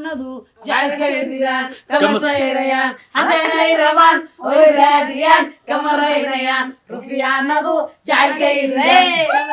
رفيانadu jacaylkaydiyaan kama sayrayaan haddaynay rabaan oy raadiyaan kama raynayaan rufyaanadu jacaylkaydiyaan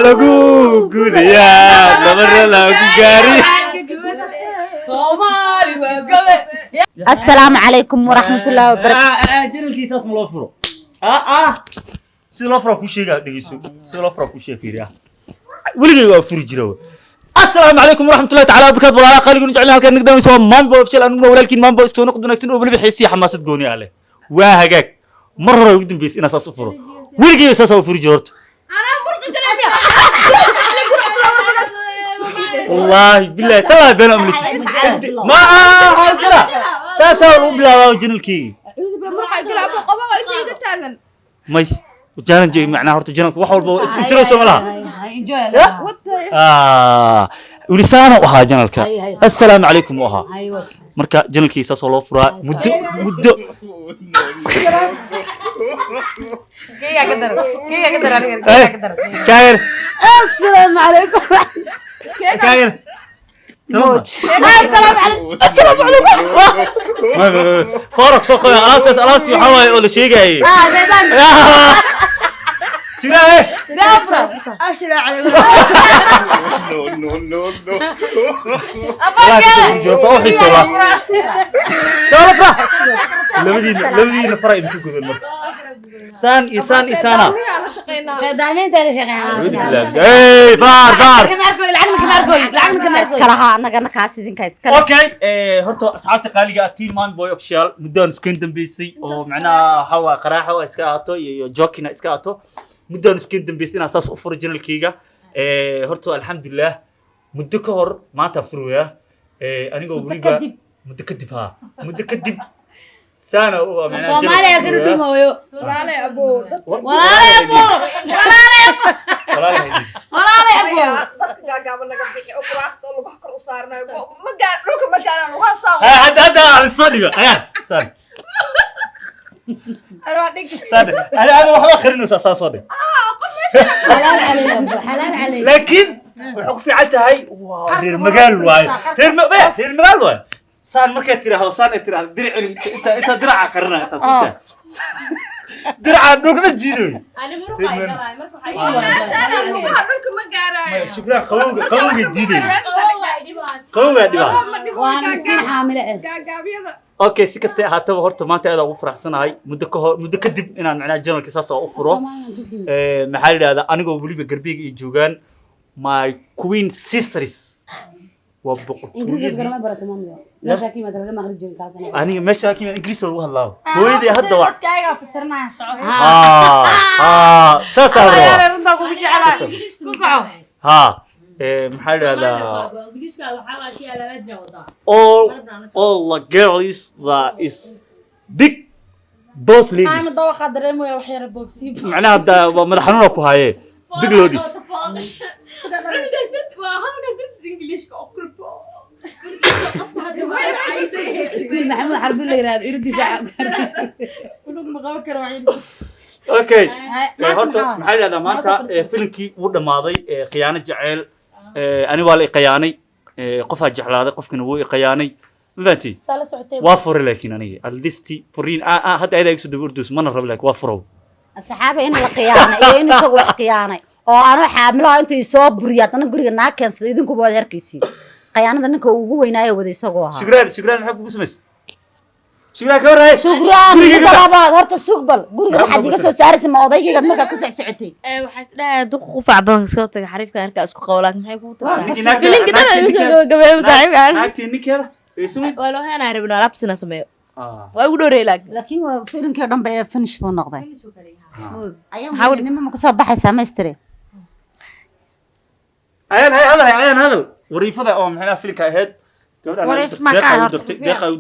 lagu gudayaa nabarra lagu gaari Somali waa gabe السلام عليكم ورحمة الله وبركاته. جنلkiisaas ma loo furo si loo furo ku sheega dhigeyso si loo furo ku sheefiiriya weligay waa furi jiro السلام عليكم ورحمة الله تعالى وبركاته والله قال يقولون جعلنا هالكن نقدر نسوي مامبو وفشل أنو ولكن مامبو استونق بدنا نكتب وبلبي حسي حماسة قوني عليه وهاجك مرة يقدم بيس إن أساس فره ويجي أساس هو فري جورت أنا مرق والله بالله ترى بين أمري ما هالكلا ساسا وبلا وجن الكي ماي وجانا جاي معنا هرت جانا وحول بو تدرس ولا ولسانه وها جنالك السلام عليكم وها مركا جنالكي ساس لو فرا مدو كاير السلام عليكم. كاير السلام عليكم السلام عليكم فارق سوق ألاتي وحواي ولا شيء جاي سيراي السلام عليكم No. جوتوحي سوا سوا لبدي نفرق يمكن كذا سان إسانا شدامين تاني شغال. إيه بار اسكالها أنا كاسدين كاسكال. أوكي هرتو أصحاب تقاليد تيم مان بوي أوفيشال مدن سكندن بيسي ومعنا هوا قراحة وإسكاتو جوكينا إسكاتو مدن سكندن بيسي أساس أوريجينال كيجا هرتو الحمد لله مدكور ما تفرويا أنا قولي مدكدب سنة هو من Somali أكيد مويو ولا أبو قابلنا قبل أوبراست الله بحكر وصارنا ما قال لكم ما كان الله صار هذا الصديق أيا صار أنا ما أخر إنه صادق حلال عليك لكن الحكم في عالته هاي غير مجال واي صار مركز ترى هو صار ترى درع أنت درع كرنا أنت صرت درع نقدر تجيله أنا مرفع يقرأ أنا لكم ما قال شكرا قوي جديد قوي وأنا مسكين حاملة. قابيضة اوكي سكستي هاتا horta maanta aad ugu faraxsanahay muddo kadib inaan macna journalka saas oo u furo maxaa yiraahdaa anigoo waliba garbiga iyo joogan my queen sisters waa boqor aniga meesha kima ingiriis lagu hadlaa hooyadii hadda waa dadkaaga fasirnaa soco saas ku maxaa yiraahdaa all the girls that is big boss ladies أنا دوخة دريمة وحيرة بوبسي معناها هذا مدحنونا كو هاي big ladies اسمي محمد حرب اللي يراد يردي ساعة. اوكي horta maxaa yiraahdaa maanta filimkii uu dhamaaday khiyaano jaceyl ani waa la khiyaanay qofaa jeclaaday qofkina wuu khiyaanay mafahanti waa fure laakiin aniga aldisti furiin hadda ayda igu soo daba ordus mana rabo laakiin waa furo الصحابة إن القيانة إيه إنه سووا القيانة أو أنا حاملها أنتوا يسووا بريات أنا قرينا ناكن صديقكم كبار هركيسي قيانة أنك وجو ويناي وذي سووها شكرا نحب بسمس شكرا كورة شكرا طلبات هرت السوق بل قرينا حد يقصو سارس المواضيع قد ما كوسع سعتي وحسنا دوق خوفع بان صوتك حريف كان كاسكو قولات maxay ku tahay filin kida ay soo gabeey saaxiib aan naagtii ninkera ismi walo hana rabna labsina sameeyo waa ugu dhoorey لكن فيلم كده دم بقى فينش بالنقطة أيام نما ما كسب بحث سمستري عيان هذا وريفضة أو محنا فيلك هاد وريف ما كان هرت دقيقة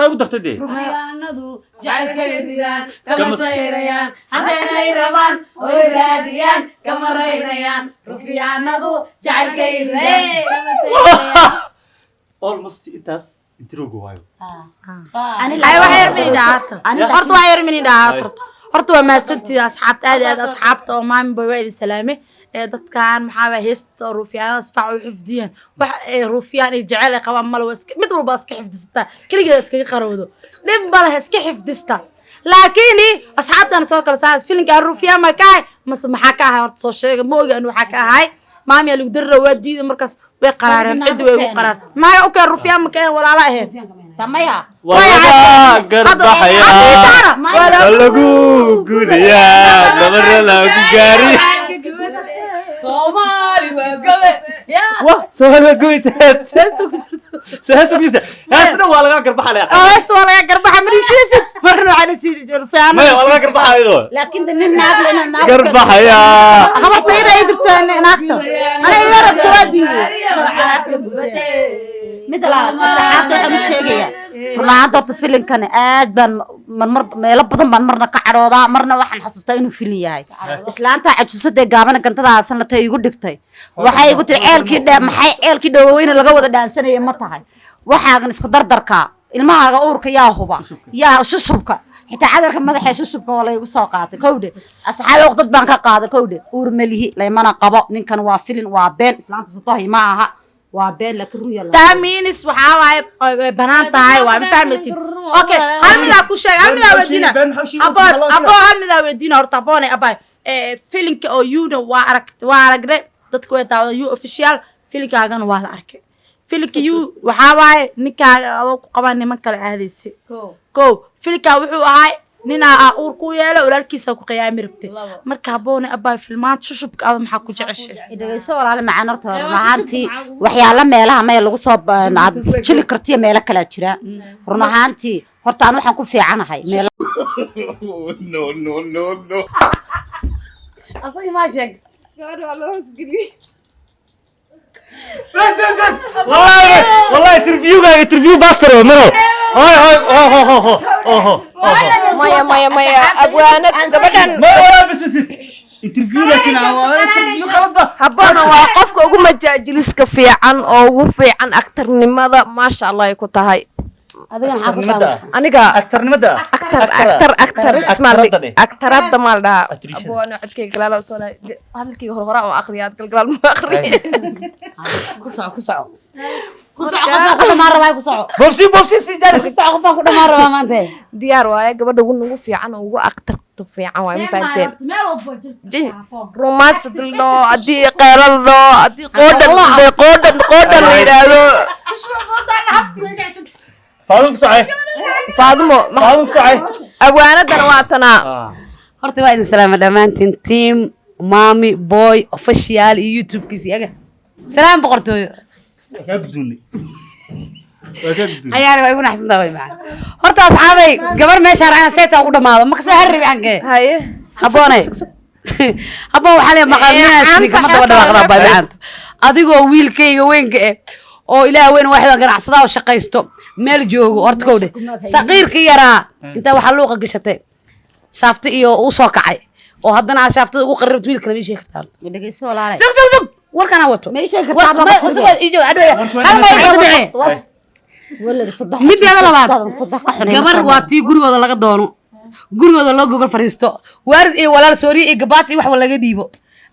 ودقت دي رفيانadu jacaylkaydiyaan kama sayrayaan haddaynay rabaan oy raadiyaan kama raynayaan rufyaanadu jacaylkaydiyaan almost intaas intirogo waayo أنا أي واحد من دهاتر هرت واحد من دهاتر horta waa mahadsantihiin asxaabta aad iyo aad asxaabta oo maami boy waa idin salaame dadkan maxaa baa heesta ruufiyaan asfac u xifdiyaan wax ruufiyaan ay jecel ay qabaan mal mid walba iska xifdistaa kaligeed iskaga qarowdo dhib ma laha iska xifdista laakiin asxaabtan soo kala saas filinka ruufiyaan ma kaay mas maxaa ka ahay horta soo sheega ma ogaan waxa ka ahay maami lagu darro waa diiday markaas way qaraareen cid way u qaraar naaga u keen ruufiyaan ma kaay walaala ahayn tamaya walaga garbaxaya lagu gudaya gabarna lagu gaari Somali waa gabe ya Somali gudaya heesta waa laga garbaxaya heesta waa laga garbaxa mariishiis marna aan sii ruufiyaan ma waa laga garbaxayo laakiin nin naag lena naag garbaxaya habartayda ay dirtaan naagta ana yara tawaadi مثل صحات waxaan sheegaya runaad horta filinkan aad baan mar meelo badan baan marna ka caroodaa marna waxaan xasuustaa inuu filin yahay islaanta cajusada gaabana gantada sanadka igu dhigtay waxay igu tiri ceelkii dheer maxay ceelkii dhaweyna laga wada dhaansanayay ma tahay waxaagan isku dardarka ilmahaaga uurka yaa huba yaa shusubka xitaa cadarka madaxa shusubka wala igu soo qaatay kowdhe asxaab waqti baan ka qaaday kowdhe uur malihi leemana qabo ninkan waa filin waa been islaanta suuqahay ma aha waa been la kruya la taaminis waxa way banaan tahay waa fahmaysid okay hal mid ku sheeg hal mid wadina abo hal mid wadina horta aboone abay filinka oo yuuna waa aragnay dadku way daawadaan you official filinkaagana waa la arkay filinka you waxa way ninkaaga adoo ku qabaan niman kale aadaysi ko filinka wuxuu ahay nina uur ku yeelo walaalkiisa ku qiyaami rabtay marka aboone abay filmaan shushubka aad maxaa ku jeceshay idagayso walaal macaan horta runaantii waxyaalo meelaha meel lagu soo jili kartiyo meelo kala jira runaantii horta aan waxaan ku fiicanahay meel no afay ma sheeg gaar waa loo hosgeliye والله انترفيو باستر مرو maya abwaanad gabadhan ما بس انترفيو لكن انترفيو غلط habboona waa qofka ugu majaajiliska fiican oo ugu fiican aktarnimada maasha Allah ay ku tahay adigan xaq u aniga اكترنimada aktar aktarada mal dhaa abwaana codkayga galaala soo hadalkayga hore oo akhriyaad galgalaal ma akhriye ku soco ku dhamaan rabaa ku soco بوبسي سيدار ku soco qofaan ku dhamaan rabaa maanta diyaar waaye gabadha ugu fiican oo ugu aktarta fiican waaye ma fahanteen romance dildo adii qeelaldo adii qoodan la yiraahdo Faadumo abwaanadana waa tana horta waa idin salaam dhamaantiin team mami boy official iyo youtube-kiisa yaga salaam boqortooyo ayaana way ugu naxsantaa way macaan horta asxaabay gabar meesha raana seeta ugu dhamaado ma ka soo harribi anke haye aboonay abo waxa la maqalminaas kama daba dhawaaqda baabicaanto adigoo wiilkayga weynka oo ilaahay weyn waxda ganacsada oo shaqaysto meel joogo horta kowde saqiirka yaraa inta waxa loo qagashatay shaafta iyo u soo kacay oo haddana shaaftada ugu qarribto wiilka ma sheegi kartaa dhageyso walaalay sug warkana wato ma sheegi kartaa baba ijo adoo hal ma idin wala saddex mid yada labaad gabar waa tii gurigooda laga doono gurigooda loo gogol fariisto waarid iyo walaal sooriye iyo gabaati wax walaga dhiibo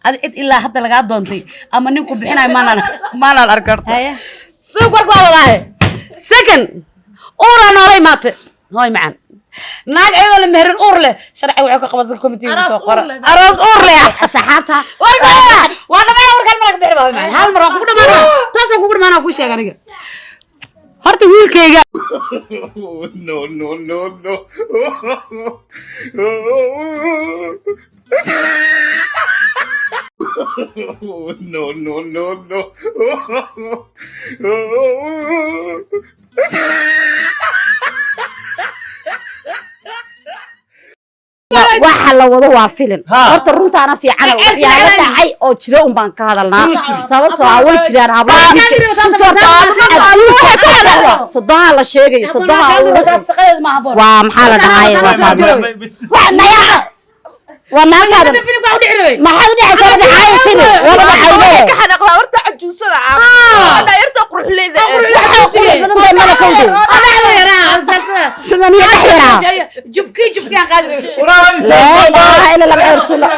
adi cid ilaa hadda laga doontay ama ninku bixinay maanan arkarto sug warka walaahe second ora noolay maate hoy macaan naag ayadoo la meherin uur leh sharci wuxuu ka qabaa committee soo qora aroos uur leh saxaabta warka waa dhamaan warkan marka bixi baa macaan hal mar ku dhamaan taasoo ku dhamaan ku sheeg aniga horta wiilkayga waxa la wado waa filim horta runtaana fiican waxyaalo dhacay oo jira un baan ka hadalnaa sababtoo ah way jiraan hablaha sodoha la sheegayo sodoha waa maxaa la dhahay waa naagtaada maxaa dhacaysa wada caayisibe wada caayisibe ka xanaaqda horta cajuusada ah wada yarta quruxleeda sidan iyo dhaxira jubkii aan qaadi لا إله إلا الله رسول الله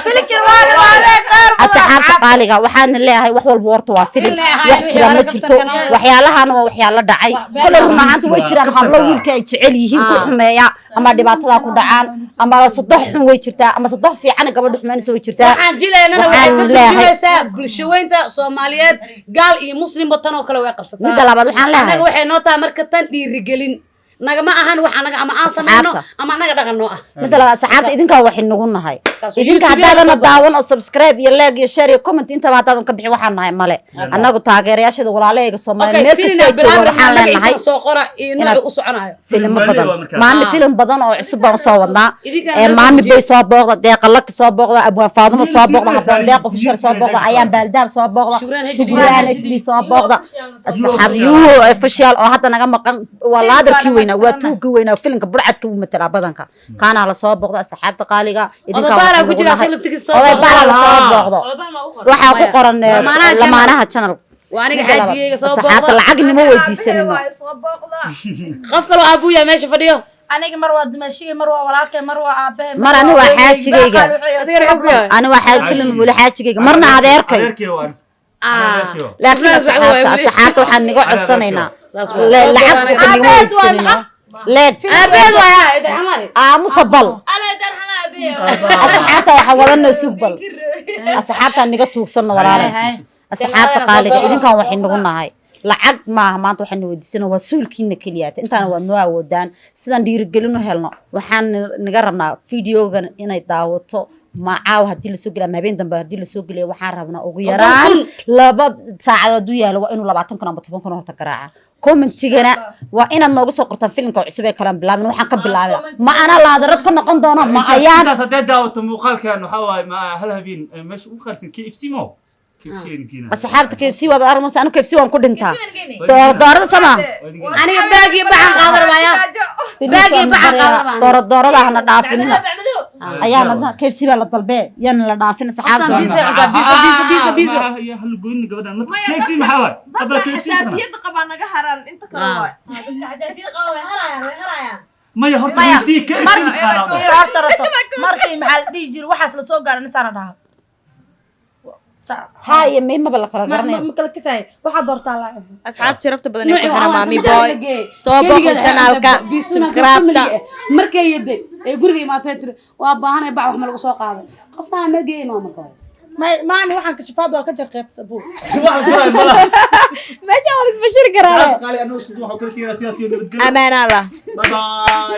asxaabta qaaliga waxaan leeyahay wax walba horta waa filim wax jira ma jirto waxyaalahan waa waxyaalo dhacay kala runaanta way jiraan hablo wiilka ay jecel yihiin ku xumeeya ama dhibaatada ku dhacaan ama sadex xun way jirtaa ama sadex fiican gabadh xumeynayso way jirtaa waxaan jileynana waxay ku turjumaysaa bulshaweynta Soomaaliyeed gaal iyo muslim batan oo kale way qabsataa midda labaad waxaan leeyahay waxay noo tahay marka tan dhiirigelin nagama ahan wax anaga ama aan sameeyno ama anaga dhaqano ah midda labaad asxaabta idinka waxay nagu nahay idinka hadaadan daawan oo subscribe iyo like iyo share iyo comment inta hadaadan ka bixin waxaan nahay male anagu taageerayaashada walaalahayga Soomaaliyeed meel kasta ay joogaan waxaan leenahay soo qora inuu u soconayo filim badan maami filim badan oo cusub baan soo wadnaa maami bay soo booqda deeqalak soo booqda abwaan faadimo soo booqda habaan deeq ofishal soo booqda ayaan baaldaab soo booqda shukraan hd soo booqda asxaabiyo ofishal oo hadda naga maqan walaadarkii weyna waa tuugi weyna filimka burcadka uu matala badanka kaana la soo booqda asxaabta qaaliga idinka baara ku jira filmtiga soo baara la soo booqdo waxa ku qoran lamaanaha channel waaniga xajigeyga soo booqda asxaabta lacag nimo weydiisanimo qof kale abuya meesha fadhiyo aniga mar waa dumaashiga mar waa walaalkay mar waa aabahay mar ani waa xaajigeyga ani waa xaaj filim wala xaajigeyga marna adeerkay laakiin asxaabta waxaan niga codsanaynaa lacag ku niga weydiisanimo leeg aabeed waa idarxamay musabal asxaabta waxa wadana sugbal asxaabta niga tuugsano walaalay asxaabta qaaliga idinkan waxay nagu nahay lacag maaha maanta waxaan weydiisanaa waa suulkiina kaliya intaan waa noo awoodaan sidaan dhiirigelin u helno waxaan naga rabnaa fiidiyogan inay daawato macaaw hadii la soo geliyo habeen dambe hadii la soo geliyo waxaan rabnaa ugu yaraan 2 saacadood u yaalo waa inuu 20 kun ama 10 kun horta garaaca commentigana waa inaad nooga soo qortaan filimka cusub ee kala bilaabin waxaan ka bilaabaa ma ana laadarad ka noqon doono ma ayaan intaas hadee daawato muuqaalkan waxa waay ma hal habeen meesha u qarsan KFC mo asxaabta KFC wada armas anu KFC waan ku dhintaa doorada sama aniga baagi baxan qaadar maya baagi baxan qaadar doorada hana dhaafinina ayaana KFC baa la dalbee yana la dhaafin asxaabta bisa ya hal goyn gabadhan KFC maxaa waay aba KFC xasaasiyada qaba naga haran inta kale waay xasaasiyada qaba way harayaan maya horta weydii KFC horta markii maxaa dhigi jir waxaas la soo gaaray insaan dhaha هاي ما بلا كلا قرني ما كلا كساي واحد دورتا لا asxaab sharafta badan ee ku xira maami boy soo booqo channelka subscribe-ta markay yaday ee guriga imaatay tir waa baahanay bac wax ma lagu soo qaaday qoftaan ma geey ma kale ما أنا waxaan ka shafaad waa ka jarqay sabuu meesha waan isbashir karaa قال انا وش waxa kala tiira siyaasiyo nabadgelyo amaana allah bye bye